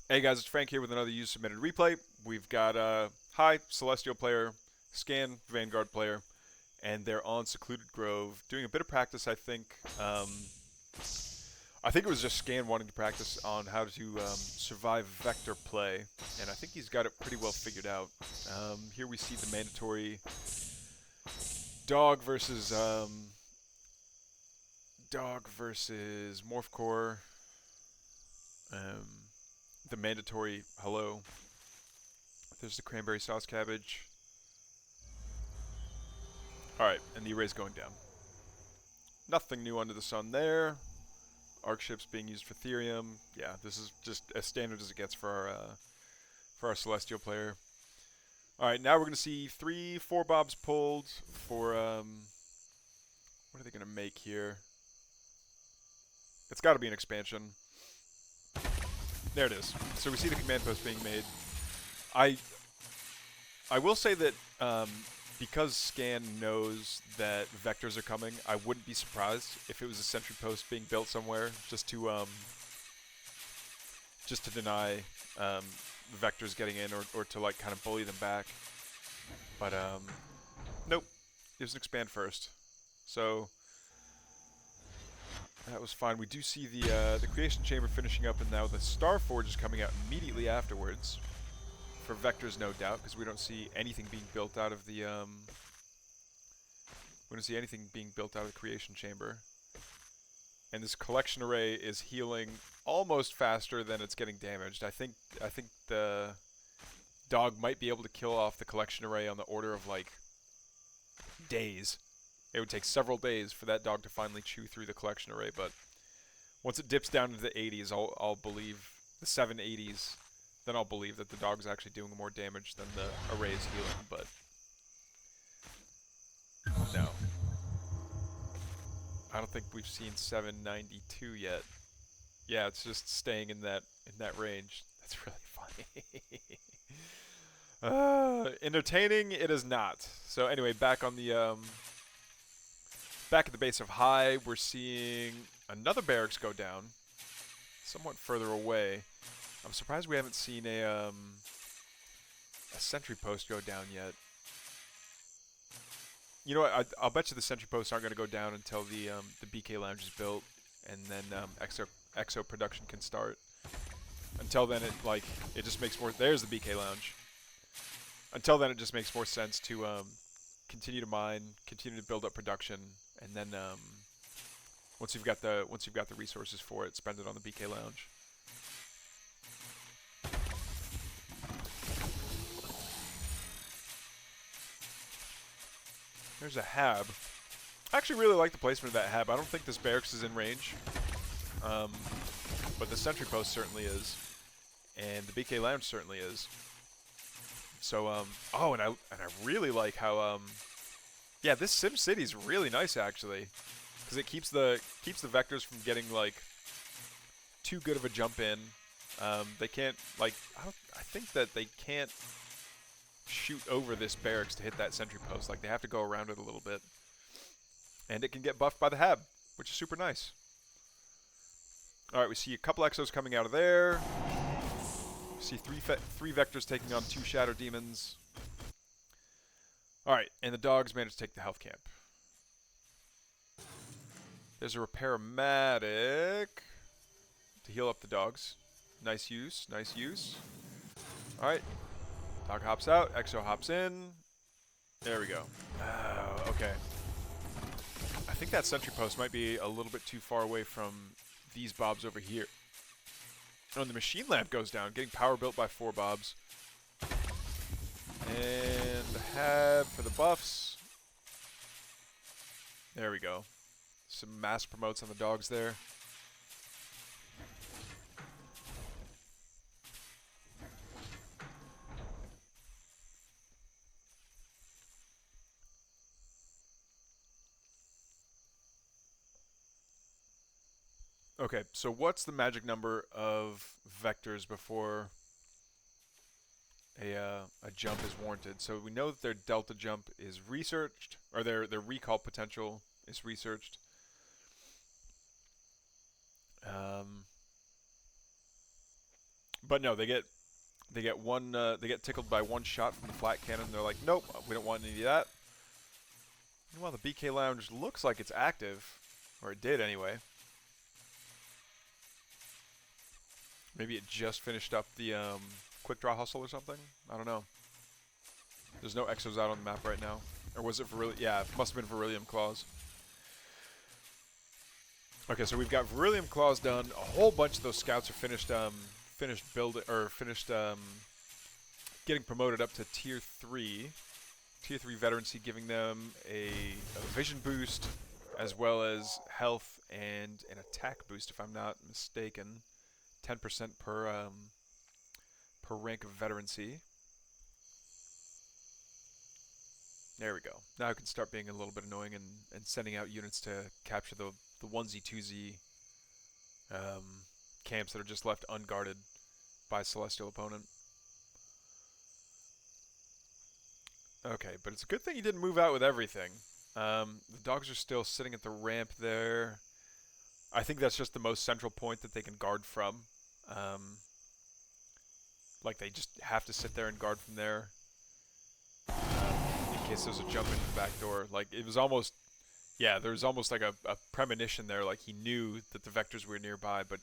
Hey guys, it's Frank here with another user submitted replay. We've got High, Celestial player, Scan, Vanguard player, and they're on Secluded Grove doing a bit of practice, I think. I think it was just Scan wanting to practice on how to survive vector play, and I think he's got it pretty well figured out. Here we see the mandatory dog versus Morph Core, um, the mandatory hello. There's the cranberry sauce cabbage. Alright, and the array's going down. Nothing new under the sun there. Arc ships being used for Therium. Yeah, this is just as standard as it gets for our Celestial player. Alright, now we're going to see 4 bobs pulled for, what are they going to make here? It's got to be an expansion. There it is. So we see the command post being made. I will say that because Scan knows that vectors are coming, I wouldn't be surprised if it was a sentry post being built somewhere just to deny vectors getting in or to like kind of bully them back. But nope, it was an expand first, so that was fine. We do see the creation chamber finishing up, and now the Starforge is coming out immediately afterwards. For vectors, no doubt, because we don't see anything being built out of the we don't see anything being built out of the creation chamber. And this collection array is healing almost faster than it's getting damaged. I think the dog might be able to kill off the collection array on the order of like days. It would take several days for that dog to finally chew through the collection array, but once it dips down into the 80s, I'll believe the 780s. Then I'll believe that the dog's actually doing more damage than the array is healing, but no. I don't think we've seen 792 yet. Yeah, it's just staying in that range. That's really funny. Entertaining it is not. So anyway, back on the back at the base of High, we're seeing another barracks go down, somewhat further away. I'm surprised we haven't seen a sentry post go down yet. You know what? I'll bet you the sentry posts aren't going to go down until the BK lounge is built, and then exo production can start. Until then, it just makes more. There's the BK lounge. Until then, it just makes more sense to continue to mine, continue to build up production, and then once you've got the resources for it, spend it on the BK lounge. There's a Hab. I actually really like the placement of that Hab. I don't think this barracks is in range, but the sentry post certainly is, and the BK lounge certainly is. So, oh, and I really like how, yeah, this Sim City is really nice actually, because it keeps the vectors from getting like too good of a jump in. They can't I think that they can't shoot over this barracks to hit that sentry post. Like, they have to go around it a little bit. And it can get buffed by the Hab, which is super nice. Alright, we see a couple exos coming out of there. We see three vectors taking on 2 Shadow Demons. Alright, and the dogs managed to take the health camp. There's a Repair-O-Matic to heal up the dogs. Nice use, nice use. Alright. Dog hops out, Exo hops in. There we go. Okay. I think that sentry post might be a little bit too far away from these bobs over here. Oh, and the machine lamp goes down, getting power built by 4 bobs. And the Hab for the buffs. There we go. Some mass promotes on the dogs there. Okay, so what's the magic number of vectors before a jump is warranted? So we know that their delta jump is researched, or their recall potential is researched. But no, they get tickled by one shot from the flat cannon. They're like, nope, we don't want any of that. Meanwhile, the BK Lounge looks like it's active, or it did anyway. Maybe it just finished up the quick draw hustle or something. I don't know. There's no exos out on the map right now, or was it Virillium? Yeah, it must have been Virillium Claws. Okay, so we've got Virillium Claws done. A whole bunch of those scouts are finished building, or finished getting promoted up to tier 3. Tier 3 veterancy, giving them a vision boost, as well as health and an attack boost, if I'm not mistaken. 10% per rank of veterancy. There we go. Now I can start being a little bit annoying and sending out units to capture the onesie twosie camps that are just left unguarded by a celestial opponent. Okay, but it's a good thing he didn't move out with everything. The dogs are still sitting at the ramp there. I think that's just the most central point that they can guard from. Like, they just have to sit there and guard from there. In case there's a jump into the back door. Like, it was almost... Yeah, there was almost like a premonition there. Like, he knew that the vectors were nearby, but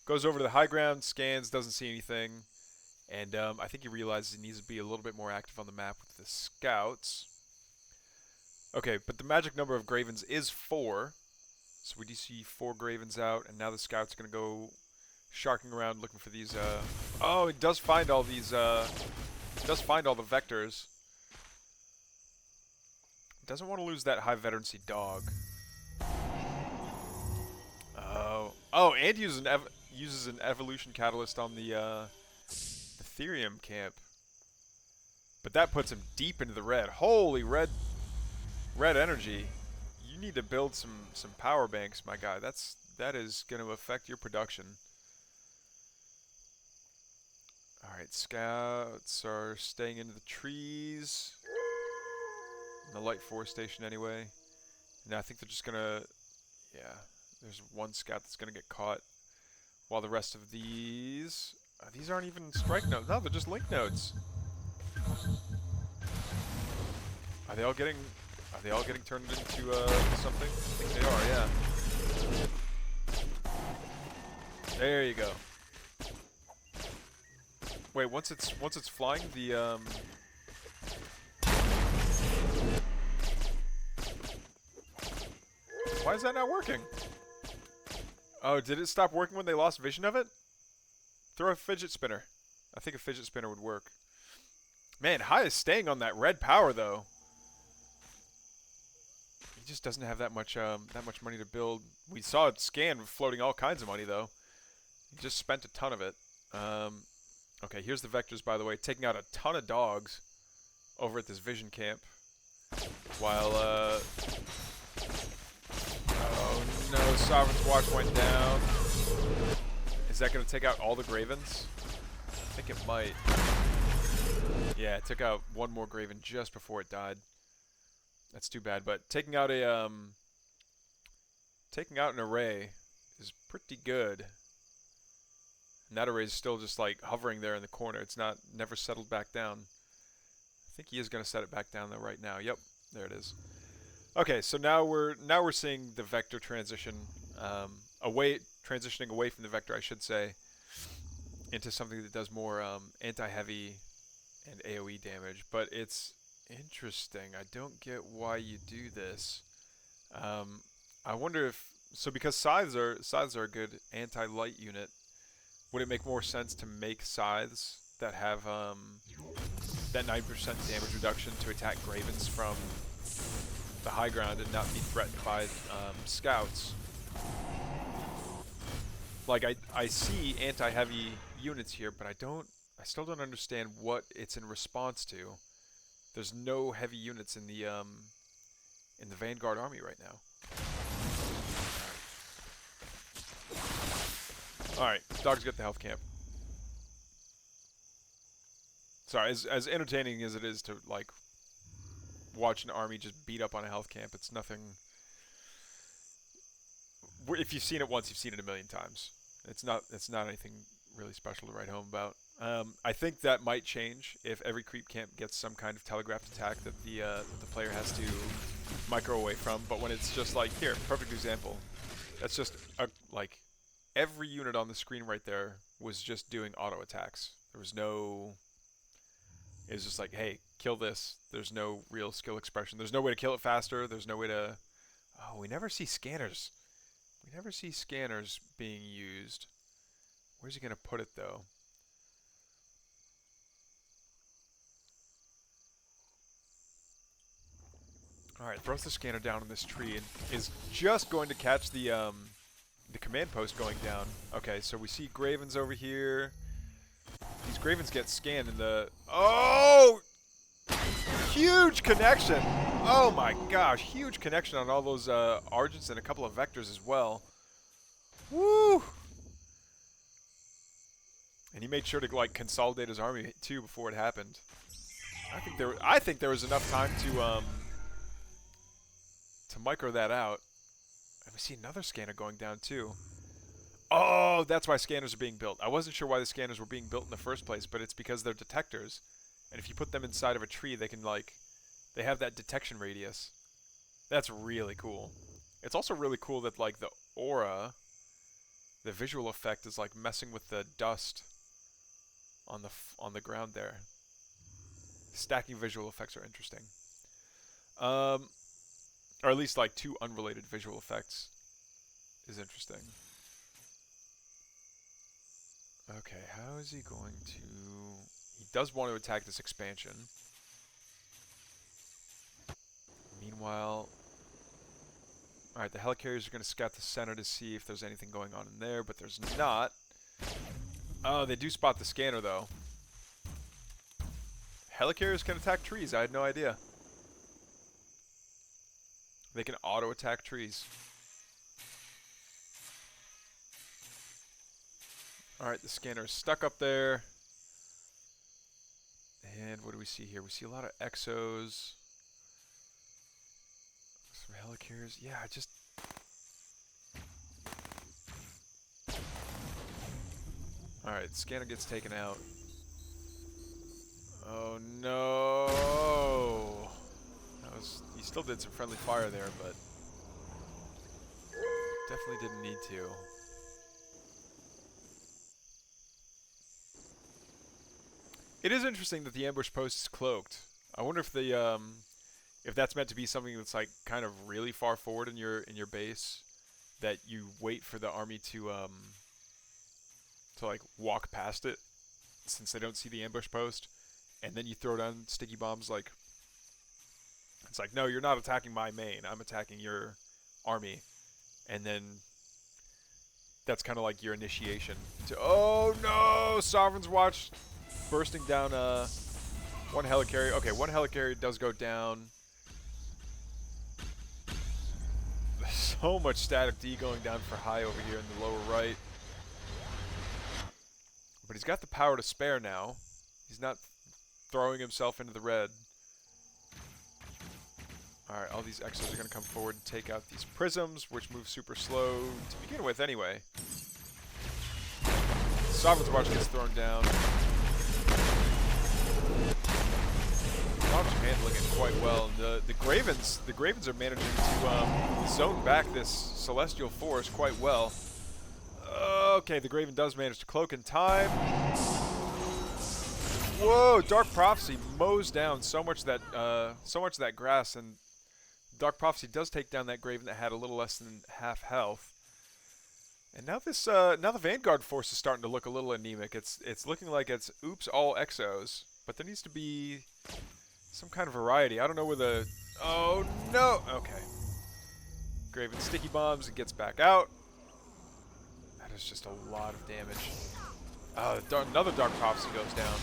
goes over to the high ground, scans, doesn't see anything. And I think he realizes he needs to be a little bit more active on the map with the scouts. Okay, but the magic number of Gravens is 4. So we do see 4 Gravens out, and now the scouts are going to go sharking around looking for these... Oh, it does find all these... does find all the vectors. Doesn't want to lose that high veterancy dog. Oh, and uses an evolution catalyst on the Ethereum camp. But that puts him deep into the red. Holy red energy. You need to build some power banks, my guy. That is going to affect your production. All right, scouts are staying into the trees. In the light forest station anyway. And I think they're just gonna, yeah, there's one scout that's gonna get caught. While the rest of these aren't even strike nodes. No, they're just link nodes. Are they all getting turned into something? I think they are, yeah. There you go. Wait, once it's flying, the why is that not working? Oh, did it stop working when they lost vision of it? Throw a fidget spinner. I think a fidget spinner would work. Man, High is staying on that red power though. He just doesn't have that much money to build. We saw it scan floating all kinds of money though. He just spent a ton of it. Okay, here's the vectors, by the way, taking out a ton of dogs over at this vision camp. While oh no, Sovereign's Watch went down. Is that going to take out all the Gravens? I think it might. Yeah, it took out one more Graven just before it died. That's too bad, but taking out an array is pretty good. And that array is still just like hovering there in the corner. It's never settled back down. I think he is going to set it back down though right now. Yep, there it is. Okay, so now we're seeing the vector transition transitioning away from the vector, I should say, into something that does more anti-heavy and AoE damage. But it's interesting. I don't get why you do this. I wonder if because scythes are a good anti-light unit. Would it make more sense to make scythes that have that 9% damage reduction to attack Gravens from the high ground and not be threatened by scouts? Like I see anti-heavy units here, but I still don't understand what it's in response to. There's no heavy units in the Vanguard army right now. Alright, dogs get the health camp. Sorry, as entertaining as it is to, like, watch an army just beat up on a health camp, it's nothing... If you've seen it once, you've seen it a million times. It's not anything really special to write home about. I think that might change if every creep camp gets some kind of telegraphed attack that the player has to micro away from. But when it's just like, here, perfect example. That's just like every unit on the screen right there was just doing auto attacks. There was no. It was just like, hey, kill this. There's no real skill expression. There's no way to kill it faster. There's no way to. Oh, we never see scanners. We never see scanners being used. Where's he gonna put it though? Alright, throws the scanner down on this tree and is just going to catch the command post going down. Okay, so we see Gravens over here. These Gravens get scanned in the... Oh! Huge connection! Oh my gosh, huge connection on all those Argents and a couple of Vectors as well. Woo! And he made sure to like consolidate his army too before it happened. I think there was enough time to micro that out. And we see another scanner going down too. Oh, that's why scanners are being built. I wasn't sure why the scanners were being built in the first place, but it's because they're detectors. And if you put them inside of a tree, they can like, they have that detection radius. That's really cool. It's also really cool that like the aura, the visual effect is like messing with the dust on the ground there. Stacking visual effects are interesting. Or at least like two unrelated visual effects is interesting. Okay, how is he going to... He does want to attack this expansion. Meanwhile... Alright, the helicarriers are going to scout the center to see if there's anything going on in there, but there's not. Oh, they do spot the scanner, though. Helicarriers can attack trees. I had no idea. They can auto-attack trees. Alright, the scanner is stuck up there. And what do we see here? We see a lot of exos. Some helicarriers. Yeah, just... Alright, scanner gets taken out. Oh no! He still did some friendly fire there, but definitely didn't need to. It is interesting that the ambush post is cloaked. I wonder if the if that's meant to be something that's like kind of really far forward in your base, that you wait for the army to like walk past it since they don't see the ambush post, and then you throw down sticky bombs. Like, it's like, no, you're not attacking my main, I'm attacking your army. And then that's kind of like your initiation to... Oh no! Sovereign's Watch bursting down one helicarrier. Okay, one helicarrier does go down. There's so much static D going down for high over here in the lower right. But he's got the power to spare now. He's not throwing himself into the red. Alright, all these Exos are going to come forward and take out these Prisms, which move super slow to begin with anyway. Sovereign's Watch gets thrown down. Mobs are handling it quite well. The Gravens are managing to zone back this Celestial Force quite well. Okay, the Graven does manage to cloak in time. Whoa! Dark Prophecy mows down so much of that grass, and Dark Prophecy does take down that Graven that had a little less than half health. And now now the Vanguard force is starting to look a little anemic. It's looking like it's oops all Exos, but there needs to be some kind of variety. I don't know where the... Oh no! Okay. Graven sticky bombs and gets back out. That is just a lot of damage. Another Dark Prophecy goes down.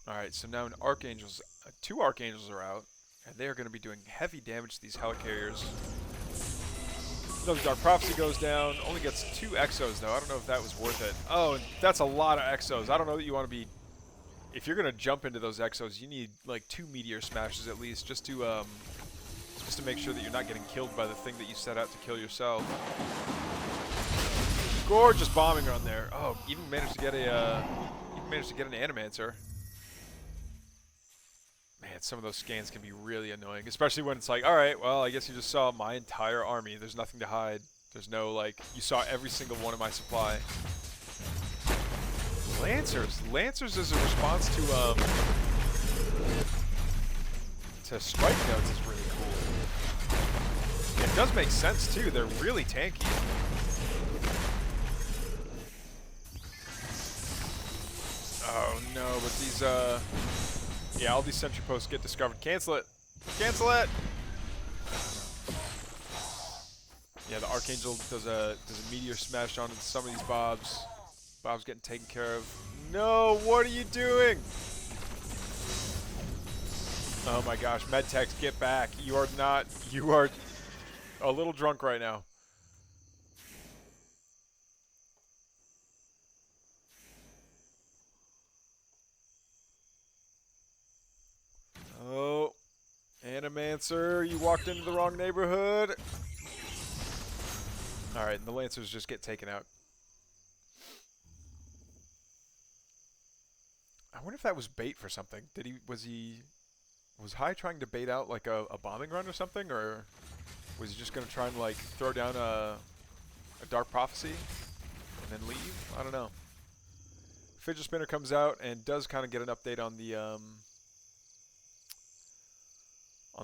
Alright, so now two Archangels are out, and they are going to be doing heavy damage to these Helicarriers. Another Dark Prophecy goes down, only gets 2 Exos though. I don't know if that was worth it. Oh, and that's a lot of Exos. I don't know that you want to be... If you're going to jump into those Exos, you need like 2 Meteor Smashes at least, just to just to make sure that you're not getting killed by the thing that you set out to kill yourself. Gorgeous bombing run there. Oh, even managed to get an Animancer. Man, some of those scans can be really annoying, especially when it's like, all right, well, I guess you just saw my entire army. There's nothing to hide. There's no, like, you saw every single one of my supply. Lancers. Lancers is a response to strike notes is really cool. It does make sense, too. They're really tanky. Oh, no, but these, yeah, all these sentry posts get discovered. Cancel it. Cancel it! Yeah, the Archangel does a meteor smash onto some of these Bobs. Bob's getting taken care of. No, what are you doing? Oh my gosh, Medtechs, get back. You are a little drunk right now. Oh, Animancer, you walked into the wrong neighborhood. Alright, and the Lancers just get taken out. I wonder if that was bait for something. Was High trying to bait out like a bombing run or something, or was he just gonna try and like throw down a Dark Prophecy and then leave? I don't know. Fidget Spinner comes out and does kind of get an update on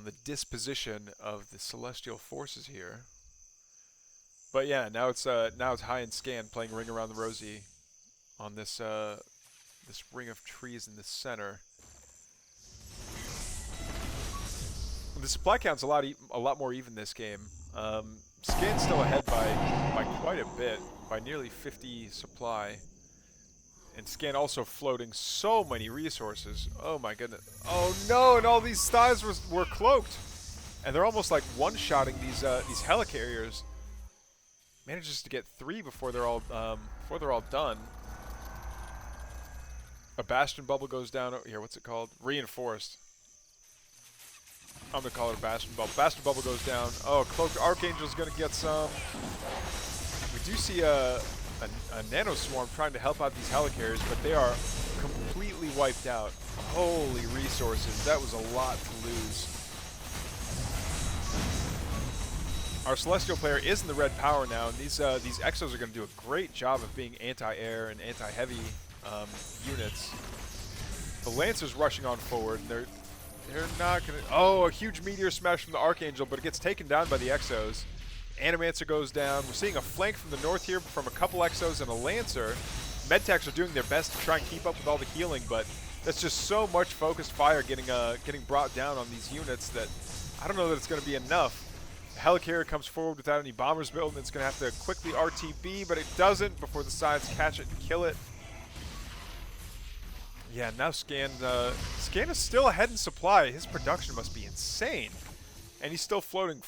the disposition of the celestial forces here. But yeah, now it's High and Scan playing Ring Around the Rosie on this this ring of trees in the center. The supply count's a lot more even this game. Scan's still ahead by quite a bit, by nearly 50 supply. And Scan also floating so many resources. Oh my goodness. Oh no, and all these styles were cloaked. And they're almost like one-shotting these helicarriers. Manages to get 3 before they're all done. A Bastion Bubble goes down. Oh, here, what's it called? Reinforced. I'm gonna call it a Bastion Bubble. Bastion Bubble goes down. Oh, Cloaked Archangel's gonna get some. We do see a Nano Swarm trying to help out these helicarriers, but they are completely wiped out. Holy resources. That was a lot to lose. Our Celestial player is in the red power now, and these Exos are going to do a great job of being anti-air and anti-heavy units. The Lancers rushing on forward, and they're not going to... Oh, a huge meteor smash from the Archangel, but it gets taken down by the Exos. Animancer goes down. We're seeing a flank from the north here from a couple Exos and a Lancer. Medtechs are doing their best to try and keep up with all the healing, but that's just so much focused fire getting brought down on these units that I don't know that it's going to be enough. The Helicarrier comes forward without any bombers built, and it's going to have to quickly RTB, but it doesn't before the sides catch it and kill it. Yeah, now Scan is still ahead in supply. His production must be insane. And he's still floating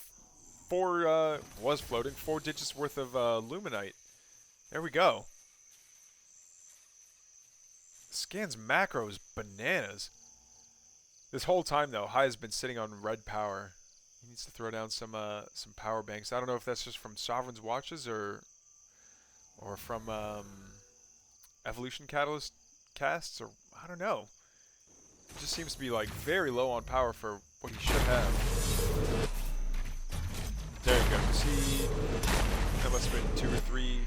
was floating 4 digits worth of Luminite. There we go. Scan's macro is bananas. This whole time, though, High has been sitting on red power. He needs to throw down some power banks. I don't know if that's just from Sovereign's Watches or from Evolution Catalyst casts, or I don't know. It just seems to be like very low on power for what he should have. There you go. See, that must have been 2 or 3,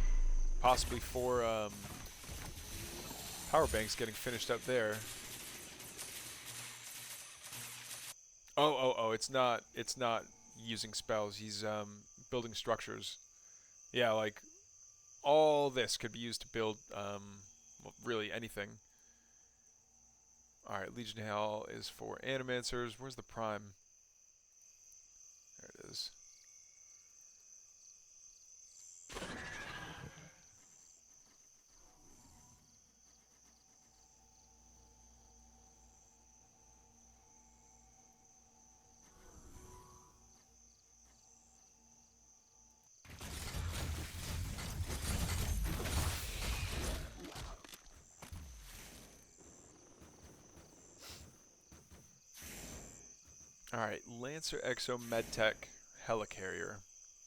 possibly 4 power banks getting finished up there. Oh, it's not using spells. He's building structures. Yeah, like all this could be used to build well, really anything. Alright, Legion of Hell is for Animancers. Where's the Prime? There it is. Alright, Lancer Exo Medtech Helicarrier.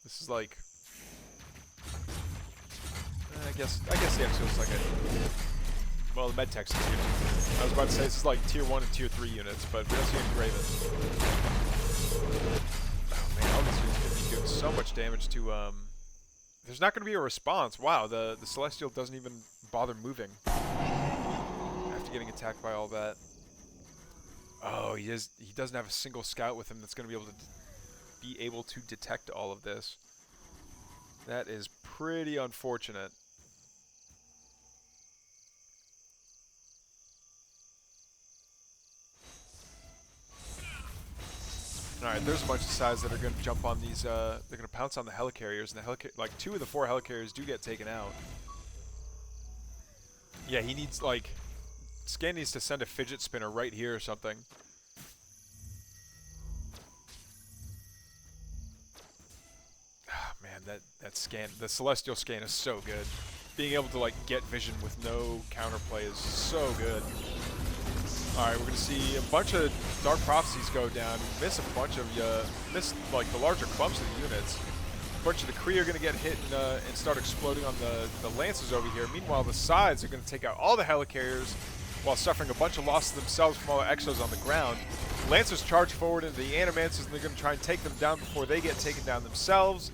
This is like... I guess the Exo's like a... Well, the Medtech's a tier 2. I was about to say this is like tier 1 and tier 3 units, but we don't see any Ravens. Oh man, all these units are going to be doing so much damage to... There's not going to be a response. Wow, the Celestial doesn't even bother moving after getting attacked by all that. Oh, he doesn't have a single scout with him that's going to be able to detect all of this. That is pretty unfortunate. Alright, there's a bunch of sides that are going to jump on these, they're going to pounce on the helicarriers, and like 2 of the 4 helicarriers do get taken out. Yeah, he needs, like, Scan needs to send a fidget spinner right here or something. Ah, man, that scan, the Celestial scan is so good. Being able to, like, get vision with no counterplay is so good. Alright, we're going to see a bunch of Dark Prophecies go down. Miss a bunch of, miss, like, the larger clumps of the units. A bunch of the Kree are going to get hit and start exploding on the Lancers over here. Meanwhile, the sides are going to take out all the Helicarriers while suffering a bunch of losses themselves from all the Exos on the ground. Lancers charge forward into the Animancers, and they're going to try and take them down before they get taken down themselves.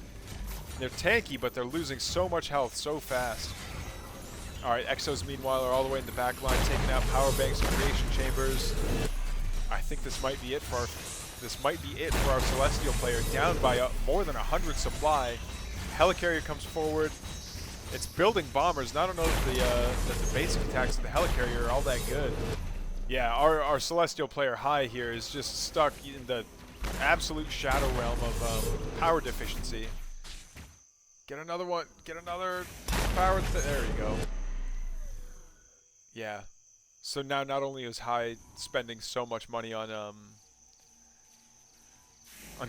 They're tanky, but they're losing so much health so fast. Alright, Exos meanwhile are all the way in the back line, taking out power banks and creation chambers. I think this might be it for our Celestial player, down by more than 100 supply. Helicarrier comes forward. It's building bombers. And I don't know if the basic attacks of the Helicarrier are all that good. Yeah, our Celestial player High here is just stuck in the absolute shadow realm of power deficiency. Get another one. Get another power. There you go. Yeah. So now not only is High spending so much money on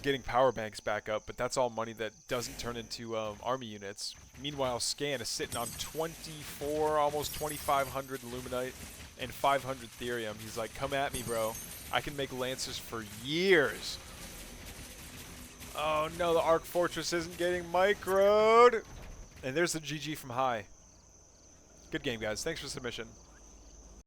getting power banks back up, but that's all money that doesn't turn into army units. Meanwhile, Scan is sitting on 24, almost 2,500 Luminite and 500 Therium. He's like, come at me, bro. I can make Lancers for years. Oh no, the Arc Fortress isn't getting microed. And there's the GG from High. Good game, guys. Thanks for the submission.